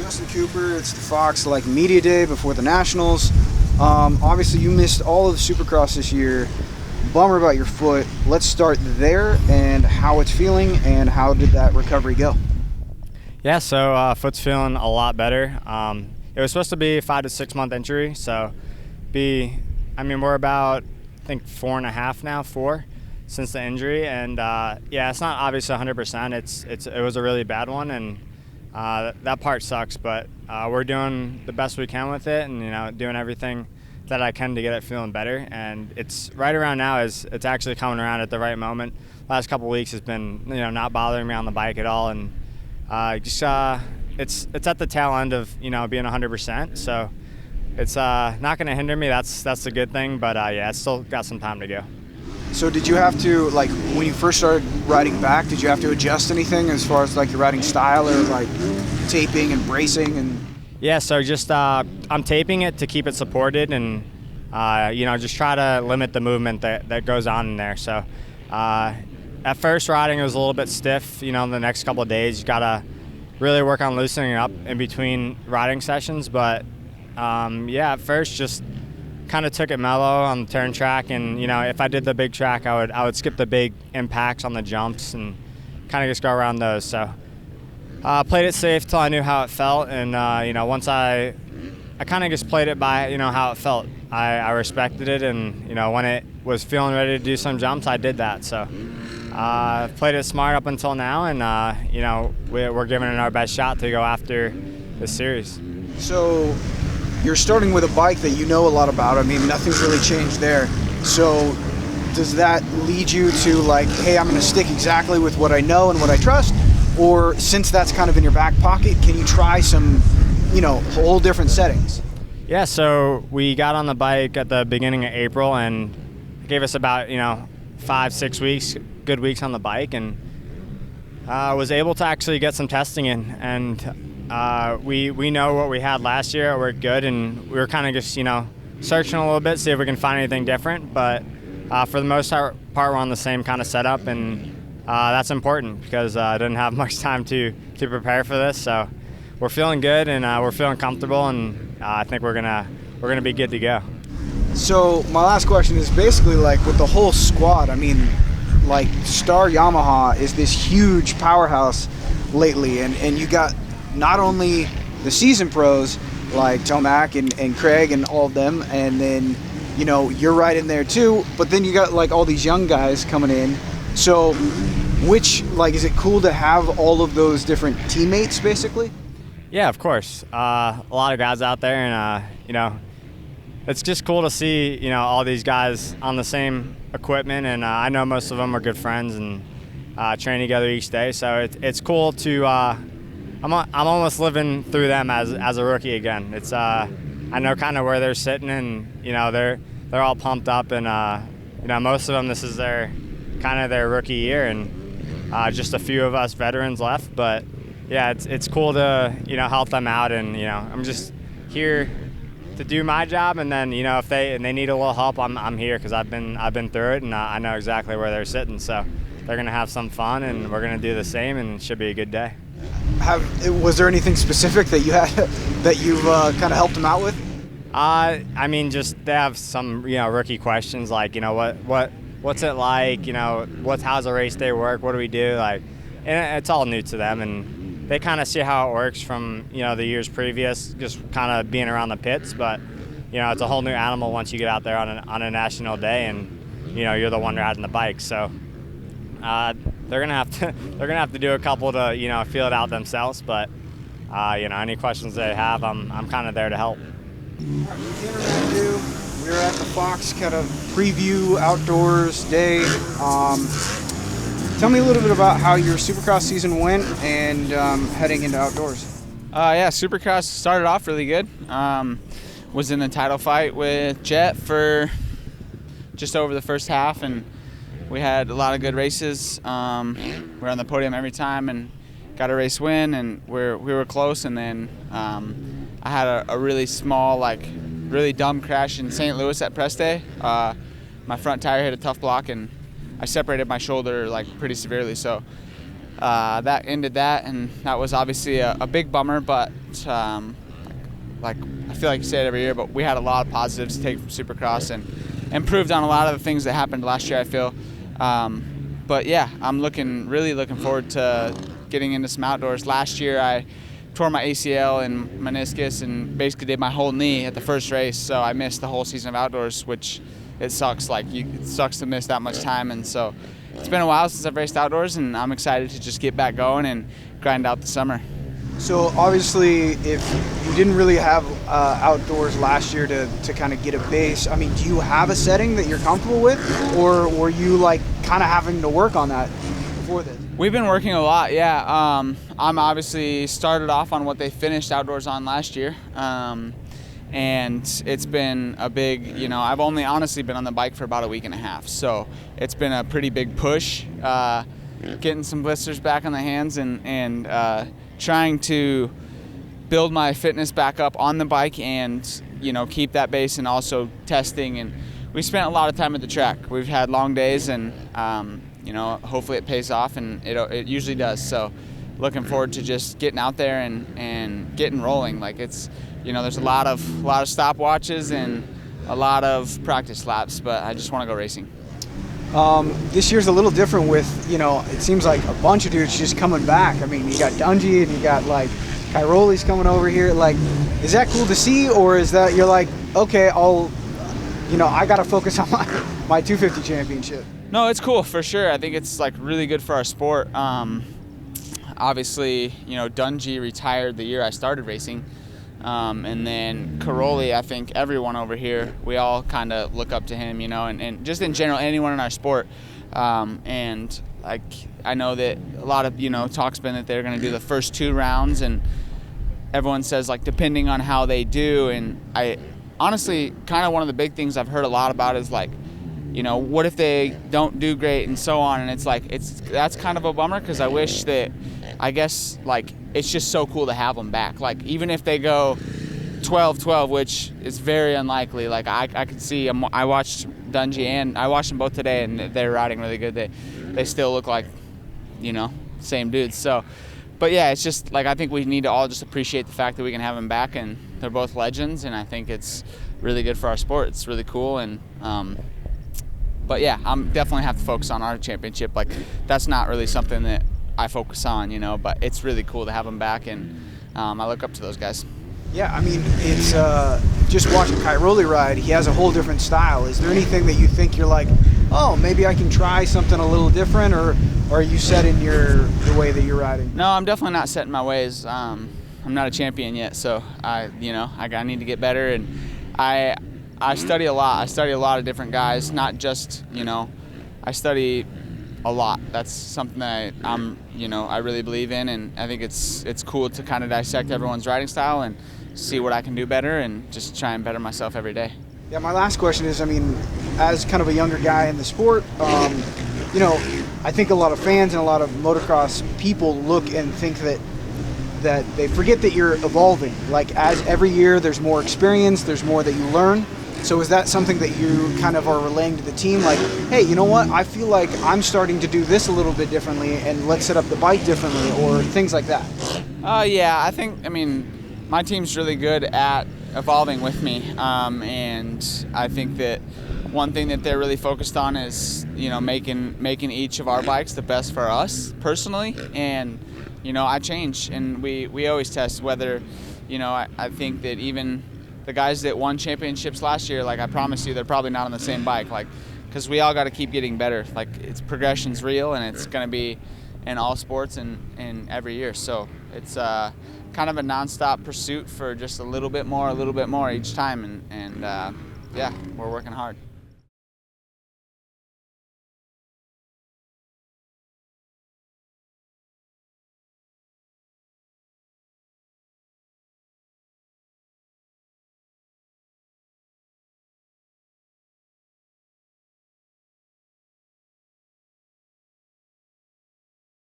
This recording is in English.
Justin Cooper, it's the Fox Media Day before the Nationals. Obviously, you missed all of the Supercross this year. Bummer about your foot. Let's start there and how it's feeling and how did that recovery go? Yeah, so foot's feeling a lot better. It was supposed to be a 5 to 6 month injury, so we're about, I think, 4.5 now, 4 since the injury, and yeah, it's not obviously 100%. It was a really bad one, and that part sucks, but we're doing the best we can with it, and doing everything that I can to get it feeling better. And it's right around now it's actually coming around at the right moment. Last couple of weeks has been not bothering me on the bike at all, and it's at the tail end of being 100%. So it's not going to hinder me. That's the good thing. But yeah, it's still got some time to go. So did you have to, when you first started riding back, did you have to adjust anything as far as your riding style or taping and bracing and? Yeah, so just I'm taping it to keep it supported and just try to limit the movement that goes on in there. So at first riding it was a little bit stiff. The next couple of days you gotta really work on loosening it up in between riding sessions. But yeah, at first just kind of took it mellow on the turn track, and if I did the big track, I would skip the big impacts on the jumps and kind of just go around those. So played it safe till I knew how it felt, and once I kind of just played it by how it felt. I respected it, and when it was feeling ready to do some jumps, I did that. So played it smart up until now, and we're giving it our best shot to go after this series. So you're starting with a bike that you know a lot about. I mean, nothing's really changed there. So does that lead you to hey, I'm going to stick exactly with what I know and what I trust? Or since that's kind of in your back pocket, can you try some, whole different settings? Yeah, so we got on the bike at the beginning of April, and it gave us about, 5-6 weeks, good weeks on the bike, and was able to actually get some testing in. And we know what we had last year, it worked good, and we were kind of just, searching a little bit, see if we can find anything different. But for the most part, we're on the same kind of setup, and that's important because I didn't have much time to prepare for this. So we're feeling good, and we're feeling comfortable, and I think we're gonna be good to go. So my last question is basically with the whole squad. I mean, Star Yamaha is this huge powerhouse lately, and you got not only the season pros like Tomac and Craig and all of them, and then you're right in there too, but then you got all these young guys coming in. So is it cool to have all of those different teammates basically? Yeah, of course. A lot of guys out there, and it's just cool to see all these guys on the same equipment, and I know most of them are good friends and train together each day. So it's cool to I'm almost living through them as a rookie again. It's I know kind of where they're sitting, and they're all pumped up, and most of them, this is their rookie year, and just a few of us veterans left. But yeah, it's cool to help them out, and I'm just here to do my job, and then if they need a little help, I'm here because I've been through it, and I know exactly where they're sitting. So they're gonna have some fun, and we're gonna do the same, and it should be a good day. Was there anything specific that you had that you've kind of helped them out with? Just they have some rookie questions like what's it like, how's a race day work, what do we do, and it's all new to them, and they kind of see how it works from the years previous, just kind of being around the pits. But it's a whole new animal once you get out there on a national day, and you're the one riding the bike. So they're gonna have to do a couple to feel it out themselves. But any questions they have, I'm kind of there to help. Cameron McAdoo, we're at the Fox kind of preview outdoors day. Tell me a little bit about how your Supercross season went and heading into outdoors. Yeah, Supercross started off really good. Was in the title fight with Jet for just over the first half, and we had a lot of good races. We're on the podium every time and got a race win, and we were close. And then I had a really small, really dumb crash in St. Louis at press day. My front tire hit a tough block, and I separated my shoulder pretty severely. So that ended that, and that was obviously a big bummer, but like I feel like you say it every year, but we had a lot of positives to take from Supercross and improved on a lot of the things that happened last year, I feel. But yeah, I'm really looking forward to getting into some outdoors. Last year I tore my ACL and meniscus and basically did my whole knee at the first race, so I missed the whole season of outdoors, which it sucks. It sucks to miss that much time, and so it's been a while since I've raced outdoors, and I'm excited to just get back going and grind out the summer. So obviously, if you didn't really have outdoors last year to kind of get a base, I mean, do you have a setting that you're comfortable with, or were you like kind of having to work on that before this? We've been working a lot, yeah. I'm obviously started off on what they finished outdoors on last year, and it's been a big, I've only honestly been on the bike for about a week and a half, so it's been a pretty big push, getting some blisters back on the hands and trying to build my fitness back up on the bike and keep that base, and also testing. And we spent a lot of time at the track. We've had long days, and hopefully it pays off, and it usually does. So looking forward to just getting out there and getting rolling. Like it's there's a lot of stopwatches and a lot of practice laps, but I just want to go racing. This year's a little different with, it seems like a bunch of dudes just coming back. I mean, you got Dungey and you got like Cairoli's coming over here. Like, is that cool to see, or is that you're like, okay, I got to focus on my 250 championship? No, it's cool for sure. I think it's like really good for our sport. Obviously, Dungey retired the year I started racing. And then Cairoli, I think everyone over here, we all kind of look up to him, and just in general, anyone in our sport. And like, I know that a lot of, talk's been that they're going to do the first 2 rounds, and everyone says like depending on how they do. And I honestly, kind of one of the big things I've heard a lot about is like, what if they don't do great and so on. And it's like, that's kind of a bummer, because I wish that, I guess, like, it's just so cool to have them back. Like, even if they go 12-12, which is very unlikely, like, I could see, I watched Dungey and I watched them both today, and they're riding really good. They still look like, same dudes. So, but yeah, it's just, like, I think we need to all just appreciate the fact that we can have them back, and they're both legends, and I think it's really good for our sport. It's really cool, and, but yeah, I'm definitely have to focus on our championship. Like, that's not really something that I focus on, but it's really cool to have them back, and I look up to those guys. Yeah, I mean, it's just watching Cairoli ride, he has a whole different style. Is there anything that you think you're like, oh, maybe I can try something a little different, or are you set in the way that you're riding? No, I'm definitely not set in my ways. I'm not a champion yet, so I need to get better, and I study a lot. I study a lot of different guys, not just, I study a lot. That's something that I really believe in, and I think it's cool to kind of dissect everyone's riding style and see what I can do better, and just try and better myself every day. Yeah, my last question is, I mean, as kind of a younger guy in the sport, I think a lot of fans and a lot of motocross people look and think that they forget that you're evolving. Like, as every year there's more experience, there's more that you learn. So is that something that you kind of are relaying to the team? Like, hey, you know what? I feel like I'm starting to do this a little bit differently, and let's set up the bike differently, or things like that. Yeah, I mean, my team's really good at evolving with me, and I think that one thing that they're really focused on is, making each of our bikes the best for us personally. And, I change, and we always test whether, I think that even the guys that won championships last year, like, I promise you, they're probably not on the same bike, like, because we all got to keep getting better. Like, progression's real, and it's going to be in all sports and every year. So it's kind of a nonstop pursuit for just a little bit more each time, and yeah, we're working hard.